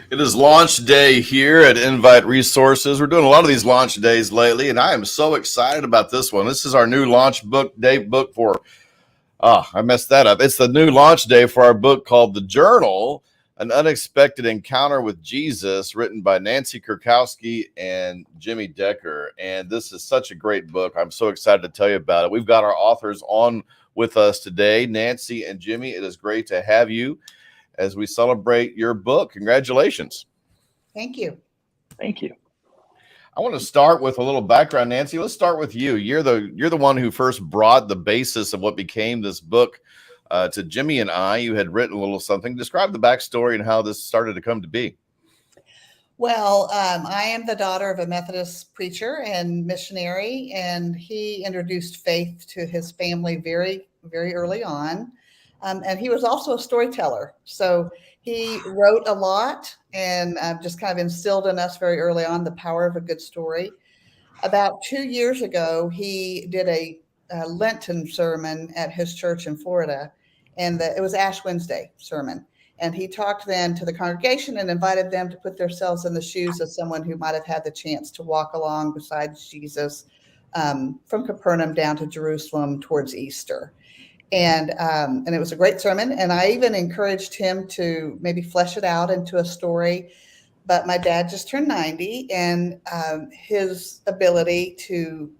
It is launch day here at Invite Resources. We're doing a lot of these launch days lately, and I am so excited about this one. This is our new launch day book for, I messed that up. It's the new launch day for our book called The Journal, An Unexpected Encounter with Jesus, written by Nancy Kurkowski and Jimmy Decker. And this is such a great book. I'm so excited to tell you about it. We've got our authors on with us today, Nancy and Jimmy. It is great to have you as we celebrate your book. Congratulations. Thank you. Thank you. I want to start with a little background, Nancy. Let's start with you. You're the one who first brought the basis of what became this book to Jimmy and I. You had written a little something. Describe the backstory and how this started to come to be. Well, I am the daughter of a Methodist preacher and missionary, and he introduced faith to his family very, very early on. And he was also a storyteller. So he wrote a lot and just kind of instilled in us very early on the power of a good story. About 2 years ago, he did a Lenten sermon at his church in Florida, and it was Ash Wednesday sermon. And he talked then to the congregation and invited them to put themselves in the shoes of someone who might have had the chance to walk along beside Jesus from Capernaum down to Jerusalem towards Easter. And it was a great sermon. And I even encouraged him to maybe flesh it out into a story. But my dad just turned 90, and his ability to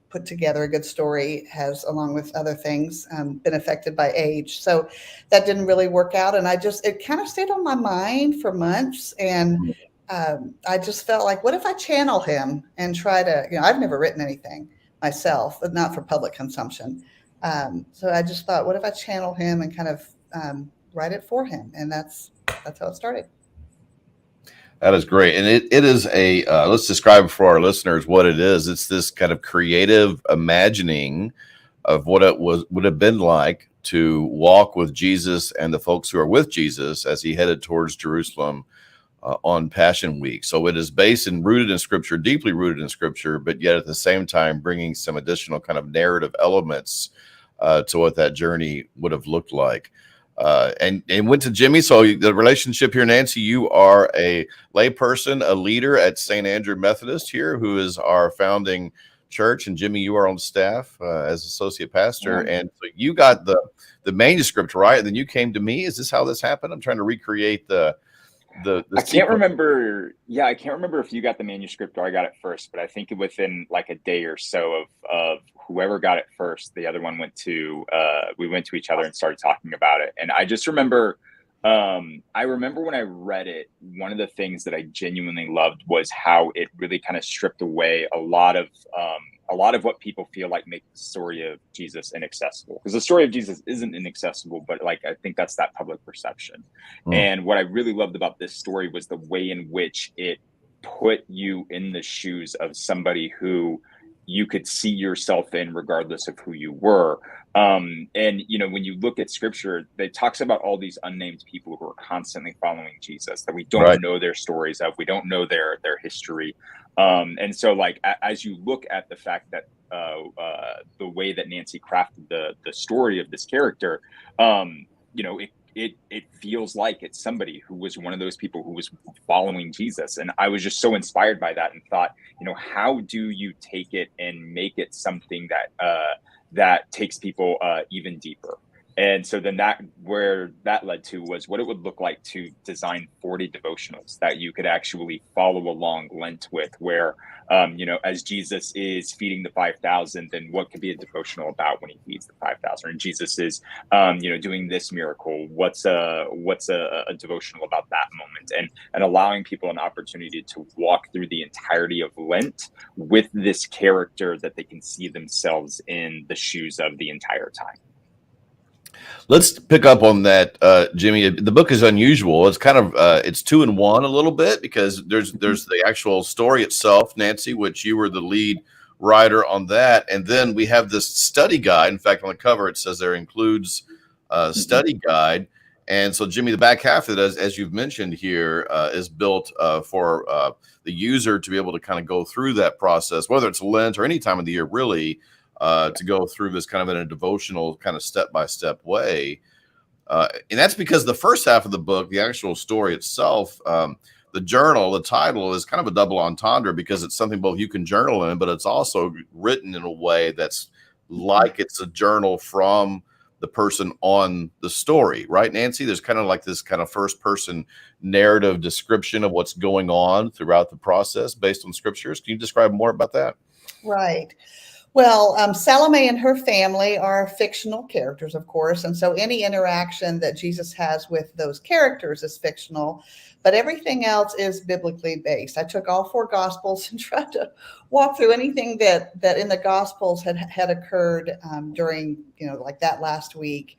put together a good story has, along with other things, been affected by age. So that didn't really work out. And it kind of stayed on my mind for months. And I just felt like, what if I channel him and try to, I've never written anything myself, but not for public consumption. So I just thought, what if I channel him and kind of write it for him? And that's how it started. That is great. And it is let's describe for our listeners what it is. It's this kind of creative imagining of what it would have been like to walk with Jesus and the folks who are with Jesus as he headed towards Jerusalem on Passion Week. So it is based and rooted in Scripture, deeply rooted in Scripture, but yet at the same time bringing some additional kind of narrative elements to what that journey would have looked like. And went to Jimmy. So the relationship here, Nancy, you are a layperson, a leader at St. Andrew Methodist here, who is our founding church. And Jimmy, you are on staff as associate pastor. Mm-hmm. And so you got the manuscript, right? And then you came to me. Is this how this happened? I'm trying to recreate the I can't remember. Yeah, I can't remember if you got the manuscript or I got it first, but I think within like a day or so of whoever got it first, the other one we went to each other and started talking about it. And I just remember, I remember when I read it, one of the things that I genuinely loved was how it really kind of stripped away a lot of what people feel like make the story of Jesus inaccessible, because the story of Jesus isn't inaccessible, but like, I think that's that public perception. And what I really loved about this story was the way in which it put you in the shoes of somebody who you could see yourself in regardless of who you were. And, when you look at Scripture, it talks about all these unnamed people who are constantly following Jesus that we don't know their stories of, we don't know their history. And so like, as you look at the fact that the way that Nancy crafted the story of this character, it feels like it's somebody who was one of those people who was following Jesus. And I was just so inspired by that and thought, how do you take it and make it something that takes people even deeper? And so then where that led to was what it would look like to design 40 devotionals that you could actually follow along Lent with, where, as Jesus is feeding the 5,000, then what could be a devotional about when he feeds the 5,000? And Jesus is, doing this miracle. What's a devotional about that moment? And allowing people an opportunity to walk through the entirety of Lent with this character that they can see themselves in the shoes of the entire time. Let's pick up on that, Jimmy. The book is unusual. It's kind of it's 2 in 1 a little bit, because there's the actual story itself, Nancy, which you were the lead writer on that, and then we have this study guide. In fact, on the cover it says there includes study guide. And so, Jimmy, the back half of it, as you've mentioned here, is built for the user to be able to kind of go through that process, whether it's Lent or any time of the year, really. To go through this kind of in a devotional kind of step-by-step way. And that's because the first half of the book, the actual story itself, the journal, the title is kind of a double entendre because it's something both you can journal in, but it's also written in a way that's like it's a journal from the person on the story, right, Nancy? There's kind of like this kind of first person narrative description of what's going on throughout the process based on scriptures. Can you describe more about that? Right. Well, Salome and her family are fictional characters, of course. And so any interaction that Jesus has with those characters is fictional, but everything else is biblically based. I took all 4 gospels and tried to walk through anything that in the gospels had occurred during, like that last week,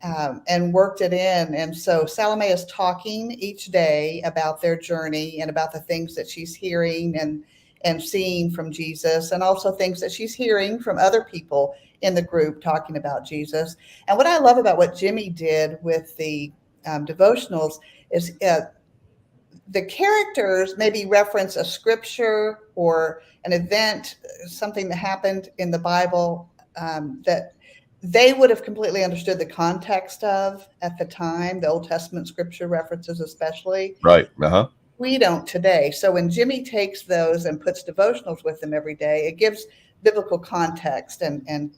and worked it in. And so Salome is talking each day about their journey and about the things that she's hearing and seeing from Jesus, and also things that she's hearing from other people in the group talking about Jesus. And what I love about what Jimmy did with the devotionals is the characters maybe reference a scripture or an event, something that happened in the Bible that they would have completely understood the context of at the time, the Old Testament scripture references especially. Right. Uh-huh. We don't today. So when Jimmy takes those and puts devotionals with them every day, it gives biblical context and kind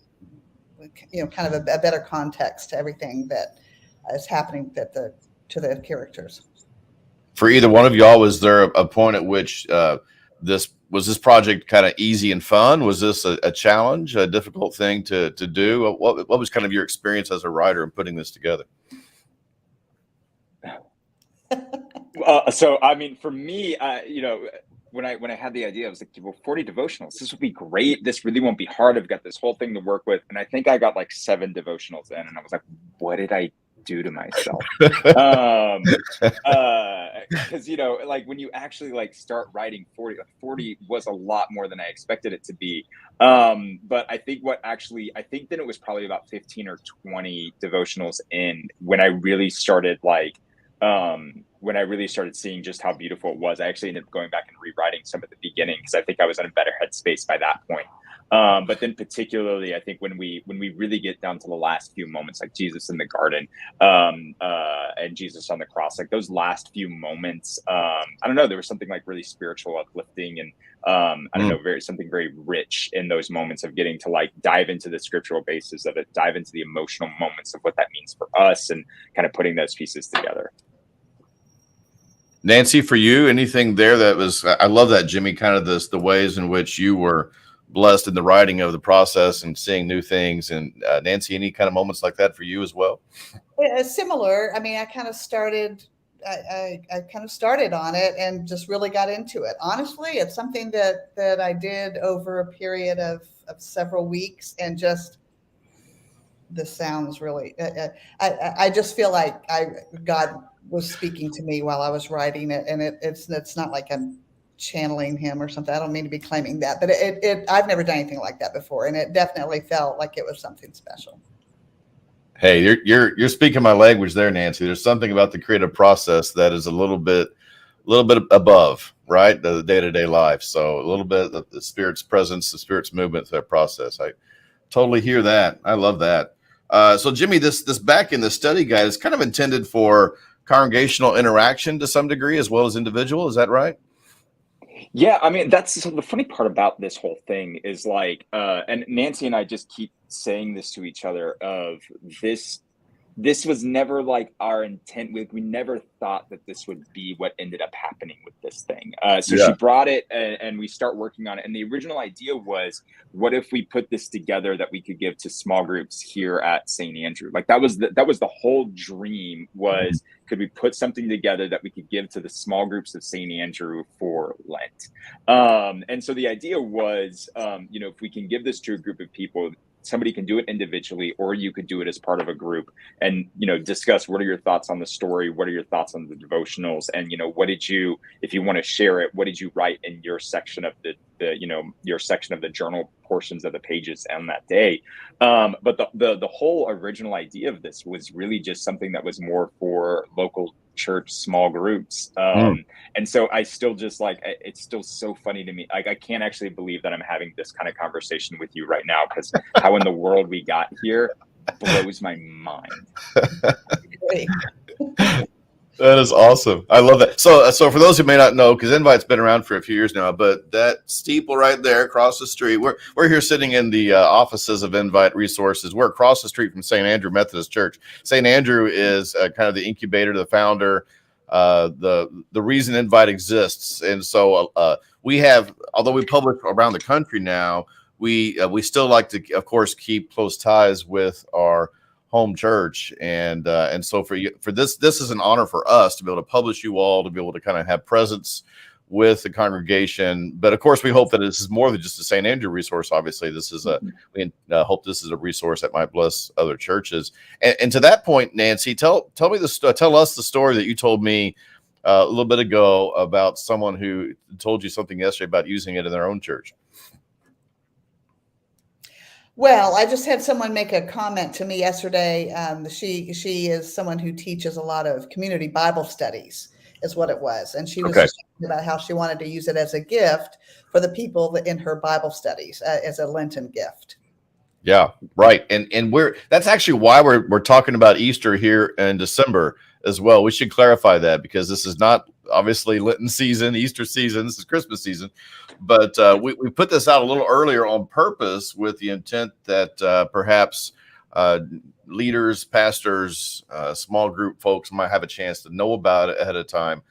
of a better context to everything that is happening to the characters. For either one of y'all, was there a point at which this project kind of easy and fun? Was this a challenge, a difficult thing to do? What was kind of your experience as a writer in putting this together? So, I mean, for me, when I had the idea, I was like, well, 40 devotionals, this would be great. This really won't be hard. I've got this whole thing to work with. And I think I got like 7 devotionals in, and I was like, what did I do to myself? Because, like when you actually like start writing 40 was a lot more than I expected it to be. But I think then it was probably about 15 or 20 devotionals in when I really started seeing just how beautiful it was. I actually ended up going back and rewriting some at the beginning because I think I was in a better headspace by that point. But then particularly, I think when we really get down to the last few moments, like Jesus in the garden, and Jesus on the cross, like those last few moments, I don't know, there was something like really spiritual, uplifting, and I don't know, something very rich in those moments of getting to like dive into the scriptural basis of it, dive into the emotional moments of what that means for us, and kind of putting those pieces together. Nancy, for you, anything there that was, I love that, Jimmy, kind of the ways in which you were blessed in the writing of the process and seeing new things. And Nancy, any kind of moments like that for you as well? Similar. I mean, I kind of started on it and just really got into it. Honestly, it's something that I did over a period of several weeks, and just, this sounds really, I just feel like God was speaking to me while I was writing it. And it's not like I'm channeling him or something. I don't mean to be claiming that, but I've never done anything like that before. And it definitely felt like it was something special. Hey, you're speaking my language there, Nancy. There's something about the creative process that is a little bit above, right, the day-to-day life. So a little bit of the Spirit's presence, the Spirit's movement through that process. I totally hear that. I love that. So Jimmy, this back in the study guide is kind of intended for congregational interaction to some degree as well as individual. Is that right? Yeah, I mean, that's so the funny part about this whole thing is like, and Nancy and I just keep saying this to each other of this was never like our intent. We never thought that this would be what ended up happening with this thing. She brought it and we start working on it. And the original idea was, what if we put this together that we could give to small groups here at St. Andrew? Like that was the whole dream was, could we put something together that we could give to the small groups of St. Andrew for Lent? And so the idea was, if we can give this to a group of people, somebody can do it individually, or you could do it as part of a group and, discuss what are your thoughts on the story? What are your thoughts on the devotionals? And, what did you, if you want to share it, what did you write in your section of your section of the journal portions of the pages on that day? But the whole original idea of this was really just something that was more for local church small groups. And so I still just like, it's still so funny to me. Like, I can't actually believe that I'm having this kind of conversation with you right now, because how in the world we got here blows my mind. agree. That is awesome. I love that. So for those who may not know, because Invite's been around for a few years now, but that steeple right there across the street, we're here sitting in the offices of Invite Resources. We're across the street from St. Andrew Methodist Church. St. Andrew is kind of the incubator, the founder, the reason Invite exists. And so we have, although we publish around the country now, we still like to, of course, keep close ties with our home church, and so for this is an honor for us to be able to publish you all, to be able to kind of have presence with the congregation. But of course, we hope that this is more than just a St. Andrew resource. Obviously, this is we hope this is a resource that might bless other churches. And to that point, Nancy, tell us the story that you told me a little bit ago about someone who told you something yesterday about using it in their own church. Well, I just had someone make a comment to me yesterday. She is someone who teaches a lot of community Bible studies, is what it was. And she was just talking about how she wanted to use it as a gift for the people in her Bible studies, as a Lenten gift. Yeah, right. And that's actually why we're talking about Easter here in December as well. We should clarify that, because this is not obviously Lenten season, Easter season, this is Christmas season. But we put this out a little earlier on purpose with the intent that perhaps leaders, pastors, small group folks might have a chance to know about it ahead of time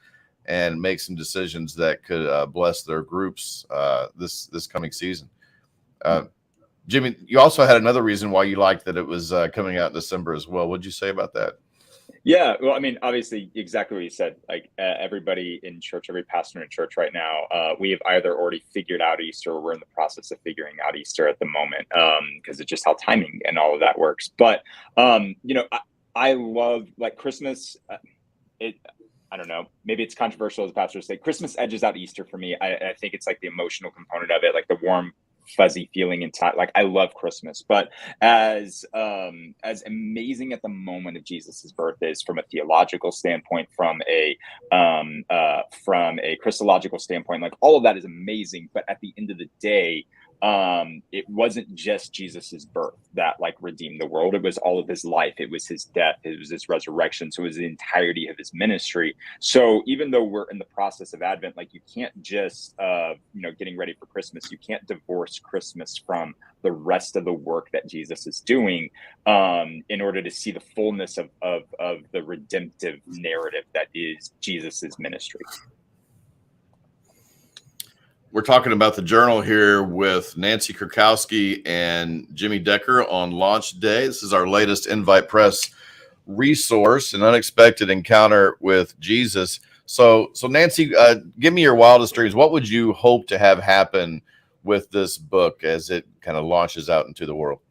and make some decisions that could bless their groups this coming season. Jimmy, you also had another reason why you liked that it was coming out in December as well. What'd you say about that? Yeah, well, I mean, obviously, exactly what you said. Like everybody in church, every pastor in church right now, we have either already figured out Easter, or we're in the process of figuring out Easter at the moment, because it's just how timing and all of that works. But I love, like, Christmas. I don't know, maybe it's controversial as a pastor to say Christmas edges out Easter for me. I think it's like the emotional component of it, like the warm, fuzzy feeling inside. Like, I love Christmas, but as amazing at the moment of Jesus's birth is from a theological standpoint, from a Christological standpoint, like all of that is amazing. But at the end of the day, it wasn't just Jesus's birth that like redeemed the world. It was all of his life. It was his death. It was his resurrection. So it was the entirety of his ministry. So even though we're in the process of Advent, like you can't just, getting ready for Christmas, you can't divorce Christmas from the rest of the work that Jesus is doing, in order to see the fullness of the redemptive narrative that is Jesus's ministry. We're talking about the journal here with Nancy Kurkowski and Jimmy Decker on launch day. This is our latest Invite Press resource, An Unexpected Encounter with Jesus. So Nancy, give me your wildest dreams. What would you hope to have happen with this book as it kind of launches out into the world?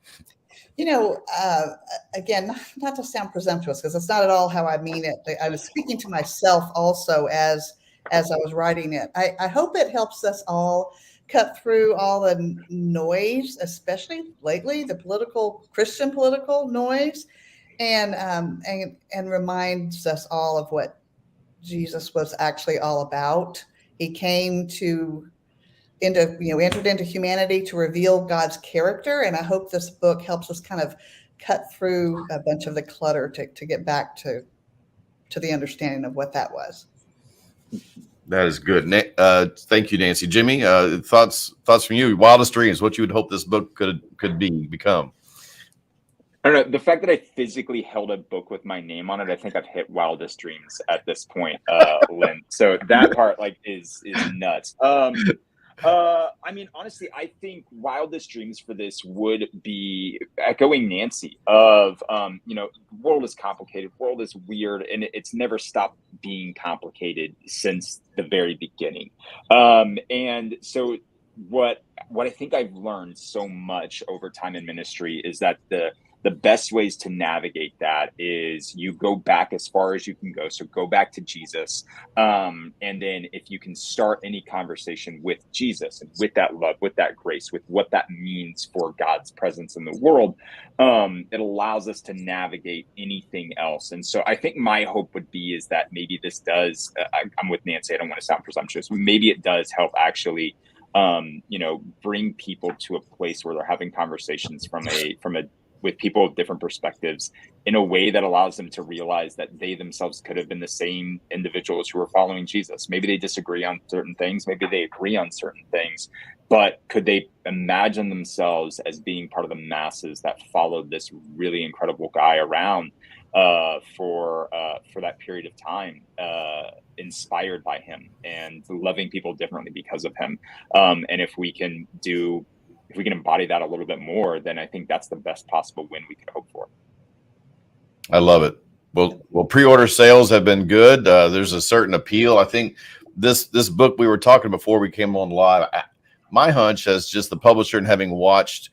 Again, not to sound presumptuous, because it's not at all how I mean it. I was speaking to myself also as I was writing it. I hope it helps us all cut through all the noise, especially lately, the Christian political noise, and reminds us all of what Jesus was actually all about. He came entered into humanity to reveal God's character, and I hope this book helps us kind of cut through a bunch of the clutter to get back to the understanding of what that was. That is good. Thank you, Nancy. Jimmy, thoughts from you? Wildest dreams, what you would hope this book could become? I don't know. The fact that I physically held a book with my name on it, I think I've hit wildest dreams at this point, Lynn. So that part is nuts. I mean, honestly, I think wildest dreams for this would be echoing Nancy of, world is complicated, world is weird, and it's never stopped being complicated since the very beginning. And so what I think I've learned so much over time in ministry is that the best ways to navigate that is you go back as far as you can go. So go back to Jesus. And then if you can start any conversation with Jesus and with that love, with that grace, with what that means for God's presence in the world, it allows us to navigate anything else. And so I think my hope would be is that maybe this does, I'm with Nancy, I don't want to sound presumptuous, but maybe it does help actually bring people to a place where they're having conversations from a with people with different perspectives in a way that allows them to realize that they themselves could have been the same individuals who were following Jesus. Maybe they disagree on certain things, maybe they agree on certain things, but could they imagine themselves as being part of the masses that followed this really incredible guy around for that period of time, inspired by him and loving people differently because of him. And if we can embody that a little bit more, then I think that's the best possible win we could hope for. I love it. Well, pre-order sales have been good. There's a certain appeal. I think this book we were talking before we came on live. My hunch as just the publisher and having watched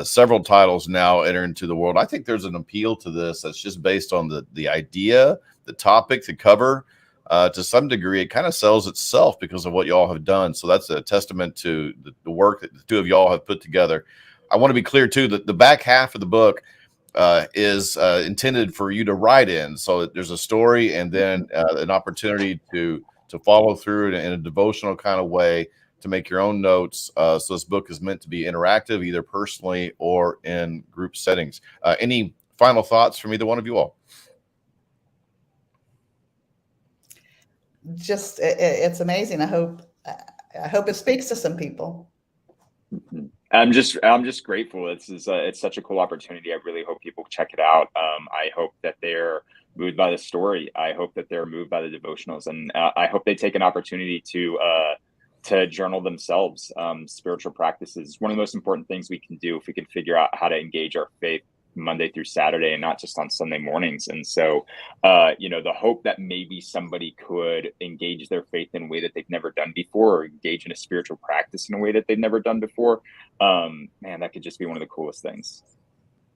several titles now enter into the world, I think there's an appeal to this that's just based on the idea, the topic, the cover. To some degree, it kind of sells itself because of what y'all have done. So that's a testament to the work that the two of y'all have put together. I want to be clear too that the back half of the book is intended for you to write in. So there's a story and then an opportunity to follow through in a devotional kind of way to make your own notes. So this book is meant to be interactive, either personally or in group settings. Any final thoughts from either one of you all? Just it's amazing. I hope it speaks to some people. I'm just grateful. It's such a cool opportunity. I really hope people check it out. I hope that they're moved by the story. I hope that they're moved by the devotionals, and I hope they take an opportunity to journal themselves. Spiritual practice is one of the most important things we can do if we can figure out how to engage our faith Monday through Saturday and not just on Sunday mornings. And so, the hope that maybe somebody could engage their faith in a way that they've never done before, or engage in a spiritual practice in a way that they've never done before, man, that could just be one of the coolest things.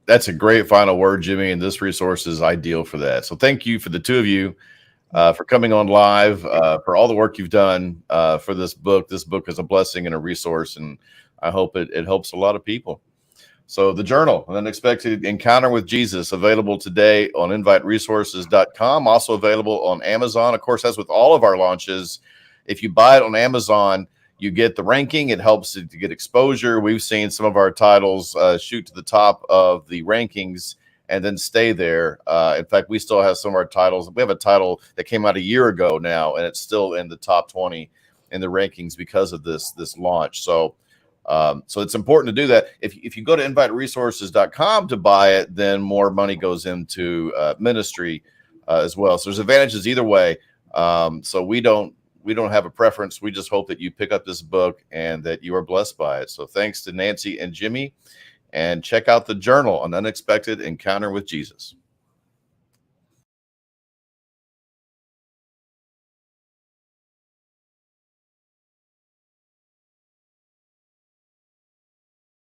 That's a great final word, Jimmy, and this resource is ideal for that. So thank you for the two of you for coming on live, for all the work you've done for this book. This book is a blessing and a resource, and I hope it helps a lot of people. So The Journal, An Unexpected Encounter with Jesus, available today on inviteresources.com, also available on Amazon. Of course, as with all of our launches, if you buy it on Amazon, you get the ranking. It helps to get exposure. We've seen some of our titles shoot to the top of the rankings and then stay there. In fact, we still have some of our titles. We have a title that came out a year ago now, and it's still in the top 20 in the rankings because of this launch. So it's important to do that. If you go to inviteresources.com to buy it, then more money goes into ministry as well. So there's advantages either way. So we don't have a preference. We just hope that you pick up this book and that you are blessed by it. So thanks to Nancy and Jimmy, and check out The Journal, An Unexpected Encounter with Jesus.